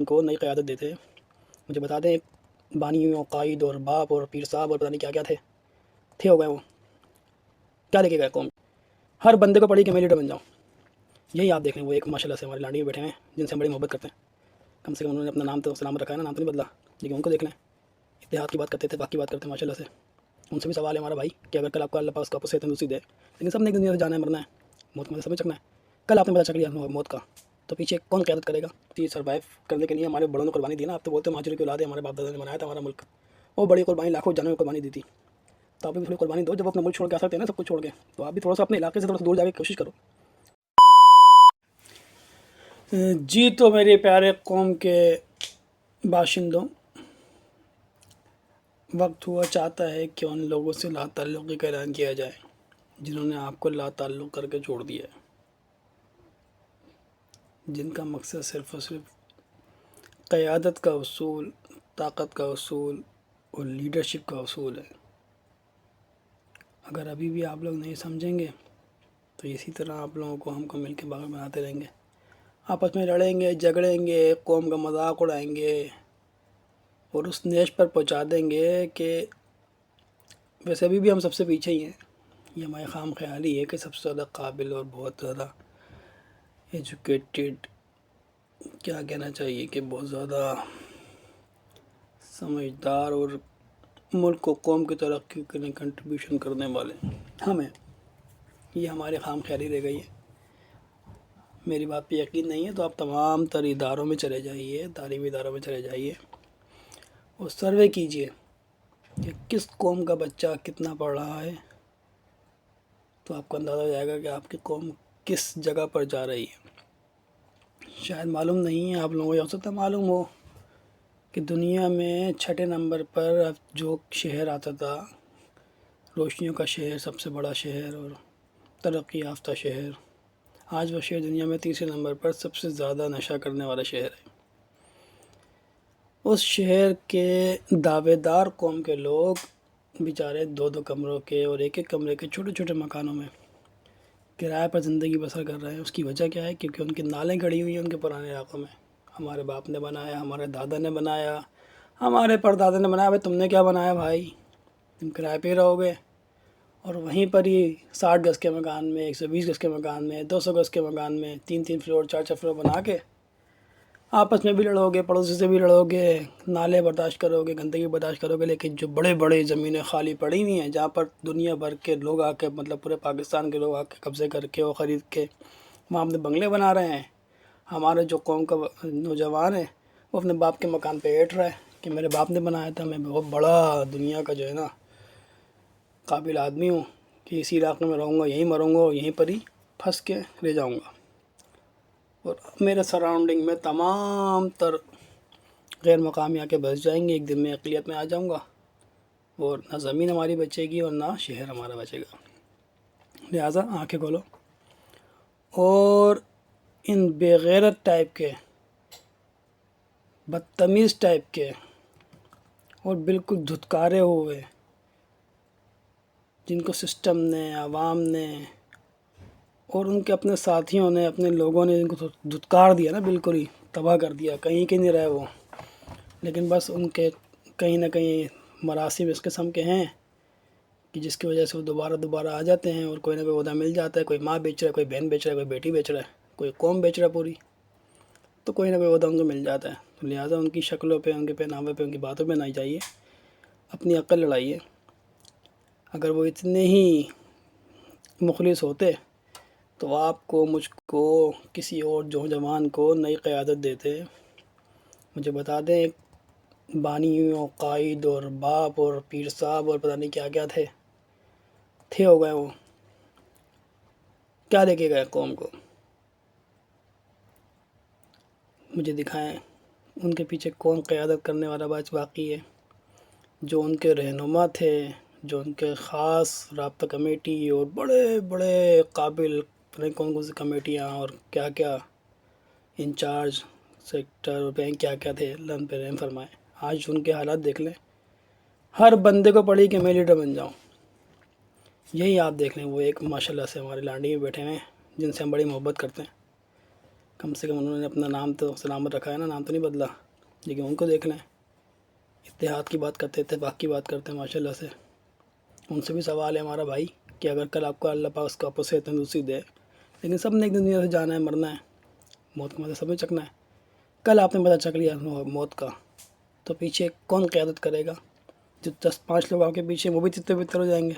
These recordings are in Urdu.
کو نئی قیادت دیتے ہیں۔ مجھے بتا دیں، بانیوں، قائد اور باپ اور پیر صاحب اور پتہ نہیں کیا کیا تھے ہو گئے وہ، کیا لے کے گئے قوم؟ ہر بندے کو پڑھی کہ میں لیڈر بن جاؤں۔ یہی آپ دیکھ لیں، وہ ایک ماشاء اللہ سے ہمارے لانڈی میں بیٹھے ہیں جن سے ہم بڑی محبت کرتے ہیں۔ کم سے کم انہوں نے اپنا نام تو سلامت رکھا ہے نا، نام تو نہیں بدلا، لیکن ان کو دیکھ لیں، اتحاد کی بات کرتے تھے، باقی بات کرتے ہیں ماشاء اللہ سے۔ ان سے بھی سوال ہے ہمارا بھائی کہ اگر کل آپ کو اللہ پاک کا صحت تندرستی دے، لیکن سب نے ایک دنیا سے جانا ہے، مرنا ہے، موت میں سمجھ سکنا ہے، کل آپ نے پتہ چل لیا موت کا، تو پیچھے کون قیادت کرے گا؟ یہ سروائیو کرنے کے لیے ہمارے بڑوں نے قربانی دی نا۔ آپ تو بولتے ہیں مہاجروں کی اولاد ہے، ہمارے باپ دادا نے بنایا تھا ہمارا ملک، وہ بڑی قربانی، لاکھوں جانوں میں قربانی دی تھی، تو آپ بھی تھوڑی قربانی دو۔ جب اپنا ملک چھوڑ کے آ سکتے ہیں نا سب کچھ چھوڑ کے، تو آپ بھی تھوڑا سا اپنے علاقے سے تھوڑا سا دور جا کے کوشش کرو۔ جی تو میرے پیارے قوم کے باشندوں، وقت ہوا چاہتا ہے کہ ان لوگوں سے لا تعلقی کا اعلان کیا جائے جنہوں نے آپ کو لا تعلق کر کے چھوڑ دیا ہے، جن کا مقصد صرف اور صرف قیادت کا اصول، طاقت کا اصول اور لیڈرشپ کا اصول ہے۔ اگر ابھی بھی آپ لوگ نہیں سمجھیں گے تو اسی طرح آپ لوگوں کو ہم کو مل کے باغ بناتے رہیں گے، آپس میں لڑیں گے، جھگڑیں گے، قوم کا مذاق اڑائیں گے اور اس نیش پر پہنچا دیں گے کہ ویسے ابھی بھی ہم سب سے پیچھے ہی ہیں۔ یہ ہماری خام خیالی ہے کہ سب سے زیادہ قابل اور بہت زیادہ ایجوکیٹڈ، کیا کہنا چاہیے کہ بہت زیادہ سمجھدار اور ملک و قوم کی ترقی کے لیے کنٹریبیوشن کرنے والے ہمیں، یہ ہماری خام خیالی رہ گئی ہے۔ میری بات پہ یقین نہیں ہے تو آپ تمام تر اداروں میں چلے جائیے، تعلیمی اداروں میں چلے جائیے اور سروے کیجئے کہ کس قوم کا بچہ کتنا پڑھ رہا ہے، تو آپ کو اندازہ ہو جائے گا کہ آپ کی قوم کس جگہ پر جا رہی ہے۔ شاید معلوم نہیں ہے آپ لوگوں کو، ہو سکتا ہے معلوم ہو کہ دنیا میں 6 نمبر پر جو شہر آتا تھا، روشنیوں کا شہر، سب سے بڑا شہر اور ترقی یافتہ شہر، آج وہ شہر دنیا میں 3 نمبر پر سب سے زیادہ نشہ کرنے والا شہر ہے۔ اس شہر کے دعوے دار قوم کے لوگ بیچارے 2 کمروں کے اور ایک کمرے کے چھوٹے چھوٹے مکانوں میں کرایہ پر زندگی بسر کر رہے ہیں۔ اس کی وجہ کیا ہے؟ کیونکہ ان کی نالیں گڑی ہوئی ہیں ان کے پرانے علاقوں میں، ہمارے باپ نے بنایا، ہمارے دادا نے بنایا، ہمارے پردادا نے بنایا۔ بھائی تم نے کیا بنایا بھائی؟ تم کرایہ پہ رہو گے اور وہیں پر ہی 60 گز کے مکان میں، 120 گز کے مکان میں، 200 گز کے مکان میں 3 فلور 4 فلور بنا کے آپس میں بھی لڑو گے، پڑوسی سے بھی لڑو گے، نالے برداشت کرو گے، گندگی برداشت کرو گے۔ لیکن جو بڑے بڑے زمینیں خالی پڑی ہوئی ہیں جہاں پر دنیا بھر کے لوگ آ کے، مطلب پورے پاکستان کے لوگ آ کے قبضے کر کے اور خرید کے وہاں اپنے بنگلے بنا رہے ہیں، ہمارے جو قوم کا نوجوان ہے وہ اپنے باپ کے مکان پہ ایٹ رہا ہے کہ میرے باپ نے بنایا تھا، میں بہت بڑا دنیا کا جو ہے نا قابل آدمی ہوں کہ اسی علاقے میں رہوں گا، یہیں مروں گا اور یہیں پر ہی پھنس کے رہ جاؤں گا، اور میرے سراؤنڈنگ میں تمام تر غیر مقامی آ کے بس جائیں گے، ایک دن میں اقلیت میں آ جاؤں گا اور نہ زمین ہماری بچے گی اور نہ شہر ہمارا بچے گا۔ لہٰذا آنکھیں کھولو اور ان بے غیرت ٹائپ کے، بدتمیز ٹائپ کے اور بالکل دھتکارے ہوئے، جن کو سسٹم نے، عوام نے اور ان کے اپنے ساتھیوں نے، اپنے لوگوں نے ان کو دھتکار دیا نا، بالکل ہی تباہ کر دیا، کہیں کے نہیں رہے وہ، لیکن بس ان کے کہیں نہ کہیں مراسم اس قسم کے ہیں کہ جس کی وجہ سے وہ دوبارہ آ جاتے ہیں اور کوئی نہ کوئی عہدہ مل جاتا ہے۔ کوئی ماں بیچ رہا ہے، کوئی بہن بیچ رہا ہے، کوئی بیٹی بیچ رہا ہے، کوئی قوم بیچ رہا ہے پوری، تو کوئی نہ کوئی عہدہ ان کو مل جاتا ہے۔ تو لہٰذا ان کی شکلوں پہ، ان کے پہناوے پہ، ان کی باتوں پہ نہ جائیے، اپنی عقل لڑائیے۔ اگر وہ اتنے ہی مخلص ہوتے تو آپ کو، مجھ کو، کسی اور نوجوان کو نئی قیادت دیتے۔ مجھے بتا دیں، بانیوں، قائد اور باپ اور پیر صاحب اور پتہ نہیں کیا کیا تھے ہو گئے وہ، کیا لے کے گئے قوم کو؟ مجھے دکھائیں ان کے پیچھے کون قیادت کرنے والا باقی ہے، جو ان کے رہنما تھے، جو ان کے خاص رابطہ کمیٹی اور بڑے بڑے قابل کون سی کمیٹیاں اور کیا کیا انچارج سیکٹر اور بینک کیا کیا تھے، اللہ ان پہ رحم فرمائے۔ آج ان کے حالات دیکھ لیں، ہر بندے کو پڑھی کہ میں لیڈر بن جاؤں۔ یہی آپ دیکھ لیں، وہ ایک ماشاء اللہ سے ہمارے لانڈی میں بیٹھے ہیں جن سے ہم بڑی محبت کرتے ہیں۔ کم سے کم انہوں نے اپنا نام تو سلامت رکھا ہے نا، نام تو نہیں بدلا. لیکن ان کو دیکھ لیں، اتحاد کی بات کرتے، اتفاق کی بات کرتے ہیں ماشاء اللہ سے. ان سے بھی سوال ہے ہمارا بھائی کہ اگر کل آپ کو اللہ پاک اس کا آپ کو صحت تندرستی دے، لیکن سب نے ایک دن دنیا سے جانا ہے، مرنا ہے، موت کا مزہ سب نے چکنا ہے. کل آپ نے پتہ چک لیا موت کا، تو پیچھے کون قیادت کرے گا؟ جو 10-5 لوگ آپ کے پیچھے، وہ بھی تتر بتر ہو جائیں گے.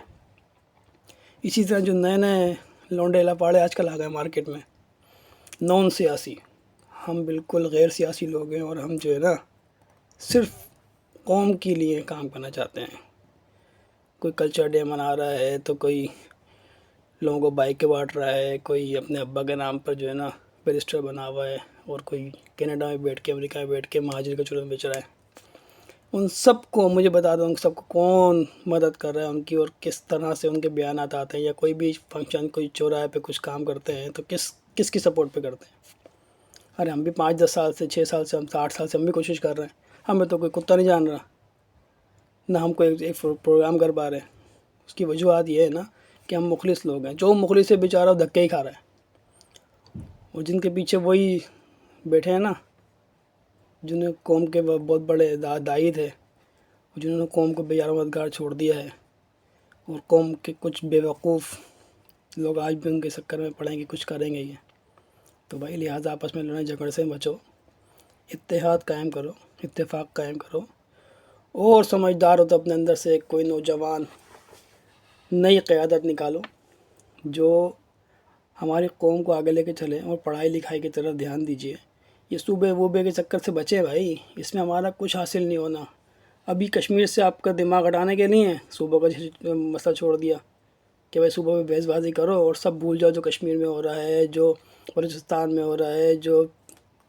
اسی طرح جو نئے نئے لونڈے لاپاڑے آج کل آ گئے مارکیٹ میں، نان سیاسی. ہم بالکل غیر سیاسی لوگ ہیں، اور ہم جو ہے نا صرف قوم کے لیے کام کرنا چاہتے ہیں. کوئی کلچر ڈے منا رہا ہے، تو کوئی لوگوں کو بائک کے بانٹ رہا ہے، کوئی اپنے ابا کے نام پر جو ہے نا بیرسٹر بنا ہوا ہے، اور کوئی کینیڈا میں بیٹھ کے، امریکہ میں بیٹھ کے مہاجر کے چولہے بیچ رہا ہے. ان سب کو مجھے بتا دو، ان سب کو کون مدد کر رہا ہے ان کی، اور کس طرح سے ان کے بیانات آتے ہیں، یا کوئی بھی فنکشن، کوئی چوراہے پہ کچھ کام کرتے ہیں تو کس کی سپورٹ پہ کرتے ہیں؟ ارے ہم بھی 5-10 سال سے، 6 سال سے، ہم 8 سال سے ہم بھی کوشش کر رہے ہیں. ہمیں تو کوئی کتا نہیں جان رہا، نہ ہم کوئی ایک پروگرام کر پا رہے ہیں. اس کی وجوہات یہ ہے نا کہ ہم مخلص لوگ ہیں. جو مخلص ہے بیچارہ دھکے ہی کھا رہا ہے، اور جن کے پیچھے وہی بیٹھے ہیں نا، جنہیں قوم کے بہت بڑے دائی تھے، جنہوں نے قوم کو بے یار و مددگار چھوڑ دیا ہے، اور قوم کے کچھ بیوقوف لوگ آج بھی ان کے چکر میں پڑیں گے، کچھ کریں گے یہ. تو بھائی لہٰذا آپس میں لڑائی جھگڑے سے بچو، اتحاد قائم کرو، اتفاق قائم کرو، اور سمجھدار ہو تو اپنے اندر سے کوئی نوجوان نئی قیادت نکالو جو ہماری قوم کو آگے لے کے چلے، اور پڑھائی لکھائی کی طرف دھیان دیجیے. یہ صوبے ووبے کے چکر سے بچے بھائی، اس میں ہمارا کچھ حاصل نہیں ہونا. ابھی کشمیر سے آپ کا دماغ ہٹانے کے لیے صوبوں کا مسئلہ چھوڑ دیا کہ بھائی صوبوں میں بحث بازی کرو، اور سب بھول جاؤ جو کشمیر میں ہو رہا ہے، جو بلوچستان میں ہو رہا ہے، جو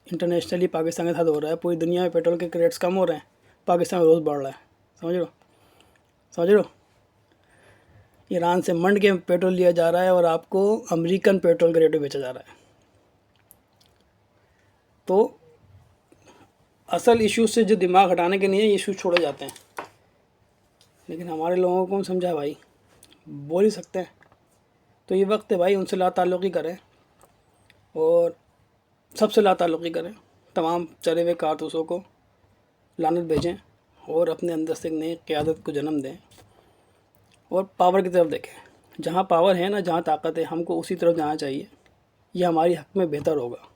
انٹرنیشنلی پاکستان کے ساتھ ہو رہا ہے. پوری دنیا میں پیٹرول کے ریٹس کم ہو رہے ہیں، پاکستان میں روز بڑھ رہا ہے. سمجھ رہے ہو؟ ایران سے منڈ کے پیٹرول لیا جا رہا ہے، اور آپ کو امریکن پیٹرول کے ریٹ پہ بیچا جا رہا ہے. تو اصل ایشو سے جو دماغ ہٹانے کے نہیں ہے، یہ ایشو چھوڑے جاتے ہیں. لیکن ہمارے لوگوں کو کون سمجھا بھائی؟ بول ہی سکتے ہیں. تو یہ وقت ہے بھائی ان سے لا تعلقی کریں، اور سب سے لا تعلقی کریں. تمام چلے ہوئے کارتوسوں کو لعنت بھیجیں، اور اپنے اندر سے ایک نئی قیادت کو جنم دیں، اور پاور کی طرف دیکھیں. جہاں پاور ہے نا، جہاں طاقت ہے، ہم کو اسی طرف جانا چاہیے. یہ ہماری حق میں بہتر ہوگا.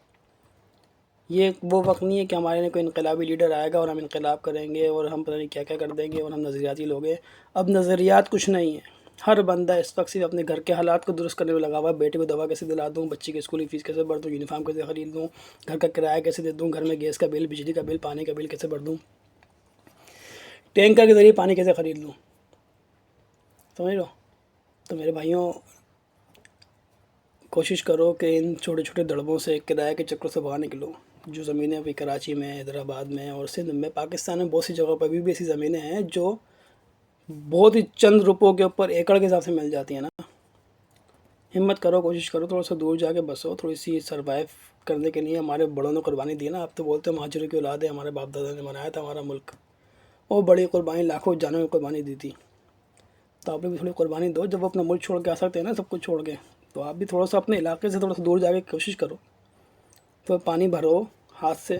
یہ وہ وقت نہیں ہے کہ ہمارے لیے کوئی انقلابی لیڈر آئے گا اور ہم انقلاب کریں گے، اور ہم پتہ نہیں کیا کیا کر دیں گے، اور ہم نظریاتی لوگ ہیں. اب نظریات کچھ نہیں ہے. ہر بندہ اس وقت صرف اپنے گھر کے حالات کو درست کرنے میں لگا ہوا ہے. بیٹے کو دوا کیسے دلا دوں، بچے کی اسکول کی فیس کیسے بھر دوں، یونیفارم کیسے خرید دوں، گھر کا کرایہ کیسے دے دوں، گھر میں گیس کا بل، بجلی کا بل، پانی کا بل کیسے بھر دوں، ٹینکر کے ذریعے پانی کیسے خرید لوں. سمجھ لو. تو میرے بھائیوں، کوشش کرو کہ ان چھوٹے چھوٹے دڑبوں سے، کرایہ کے چکروں سے باہر نکلو. جو زمینیں ابھی کراچی میں، حیدرآباد میں، اور سندھ میں، پاکستان میں بہت سی جگہوں پر ابھی بھی ایسی زمینیں ہیں جو بہت ہی چند روپوں کے اوپر ایکڑ کے حساب سے مل جاتی ہیں نا. ہمت کرو، کوشش کرو، تھوڑا سا دور جا کے بسو. تھوڑی سی سروائیو کرنے کے لیے ہمارے بڑوں نے قربانی دی نا. آپ تو بولتے ہیں مہاجروں کی اولاد ہے، ہمارے باپ دادا نے بنایا تھا ہمارا ملک، اور بڑی قربانی، لاکھوں جانوں کی قربانی دی تھی. تو آپ بھی تھوڑی قربانی دو. جب وہ اپنا ملک چھوڑ کے آ سکتے ہیں نا، سب کچھ چھوڑ کے، تو آپ بھی تھوڑا سا اپنے علاقے سے تھوڑا سا دور جا کے کوشش کرو. تو پانی بھرو ہاتھ سے،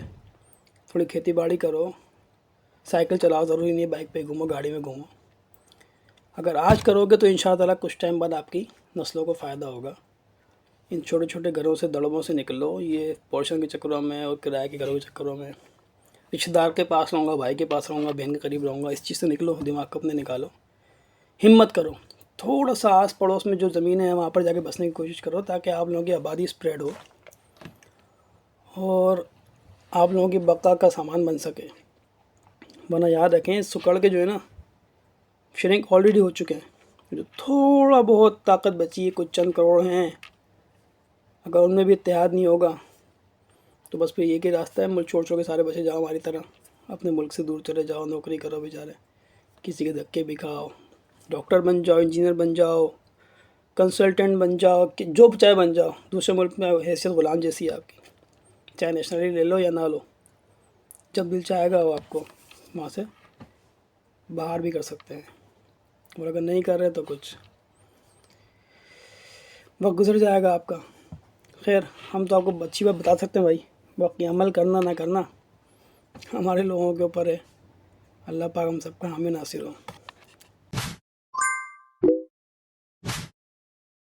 تھوڑی کھیتی باڑی کرو، سائیکل چلاؤ. ضروری نہیں ہے بائک پہ گھومو، گاڑی میں گھومو. اگر آج کرو گے تو انشاءاللہ کچھ ٹائم بعد آپ کی نسلوں کو فائدہ ہوگا. ان چھوٹے چھوٹے گھروں سے، دڑبوں سے نکلو. یہ پورشن کے چکروں میں اور کرائے کے گھروں کے چکروں میں، رشتہ دار کے پاس رہوں گا، بھائی کے پاس رہوں گا، بہن کے قریب رہوں گا، اس چیز سے نکلو. دماغ کو اپنے نکالو، ہمت کرو. تھوڑا سا آس پڑوس میں جو زمینیں ہیں وہاں پر جا کے بسنے کی کوشش کرو، تاکہ آپ لوگوں کی آبادی اسپریڈ ہو، اور آپ لوگوں کی بقا کا سامان بن سکے. ورنہ یاد رکھیں، سکڑ کے جو ہے نا شرنک آلریڈی ہو چکے ہیں. جو تھوڑا بہت طاقت بچی ہے، کچھ چند کروڑ ہیں، اگر ان میں بھی اتحاد نہیں ہوگا تو بس پھر ایک ہی راستہ ہے، ملک چھوڑ چھوڑ کے سارے بچے جاؤ ہماری طرح، اپنے ملک سے دور چلے جاؤ، نوکری کرو بیچارے، کسی کے دھکے بھی کھاؤ، ڈاکٹر بن جاؤ، انجینئر بن جاؤ، کنسلٹنٹ بن جاؤ، جو چاہے بن جاؤ. دوسرے ملک میں حیثیت غلام جیسی ہے آپ کی، چاہے نیشنلی لے لو یا نہ لو. جب دل چاہے گا وہ آپ کو وہاں سے باہر بھی کر سکتے ہیں. اور اگر نہیں کر رہے تو کچھ وقت گزر جائے گا آپ کا. خیر ہم تو آپ کو اچھی بات بتا سکتے ہیں بھائی، باقی عمل کرنا نہ کرنا ہمارے لوگوں کے اوپر ہے۔ اللہ پاک ہم سب کا حامی ناصر ہو۔